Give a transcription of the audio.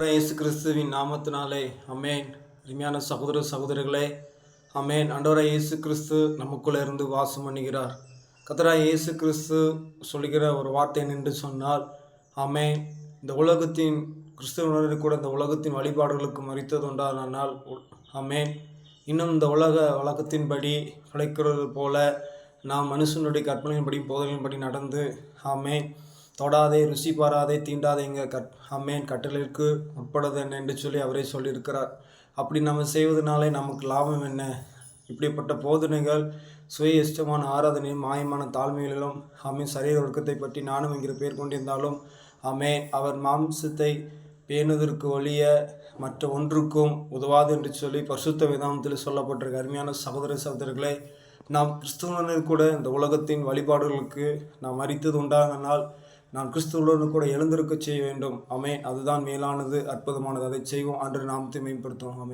இயேசு கிறிஸ்துவின் நாமத்தினாலே அமேன். அருமையான சகோதர சகோதரிகளே, அமேன். ஆண்டவராய் இயேசு கிறிஸ்து நமக்குள்ளே இருந்து வாசம் பண்ணுகிறார். கர்த்தராய் இயேசு கிறிஸ்து சொல்லுகிற ஒரு வார்த்தை என்று சொன்னால், அமேன். இந்த உலகத்தின் கிறிஸ்துவனுடன் கூட இந்த உலகத்தின் வழிபாடுகளுக்கு மறித்தது உண்டானால், அமேன். இன்னும் இந்த வழக்கத்தின்படி பிழைக்கிறது போல நாம் மனுஷனுடைய கற்பனையின்படி போதனையின்படி நடந்து, ஆமேன், தொடாதே, ருசி பாராதே, தீண்டாதே அம்மேன் கட்டளைக்கு உட்படுவது என்ன என்று சொல்லி அவரே சொல்லியிருக்கிறார். அப்படி நம்ம செய்வதனாலே நமக்கு லாபம் என்ன? இப்படிப்பட்ட போதனைகள் சுய இஷ்டமான ஆராதனையும் மாயமான தாழ்மைகளிலும் சரீர ஒழுக்கத்தை பற்றி நானும் என்கிற பேர் கொண்டிருந்தாலும் அவர் மாம்சத்தை பேணுவதற்கு ஒழிய மற்ற ஒன்றுக்கும் உதவாது என்று சொல்லி பரிசுத்த வேதாகமத்தில் சொல்லப்பட்டிருக்க அருமையான சகோதர சகோதரர்களே, நாம் கிறிஸ்துவனுடன் கூட இந்த உலகத்தின் வழிபாடுகளுக்கு நாம் மறித்தது உண்டானால் நாம் கிறிஸ்துவுடன் கூட எழுந்திருக்க செய்ய வேண்டும். அதுதான் மேலானது, அற்புதமானது. அதை செய்வோம். அன்று நாமத்தை மேம்படுத்துவோம்.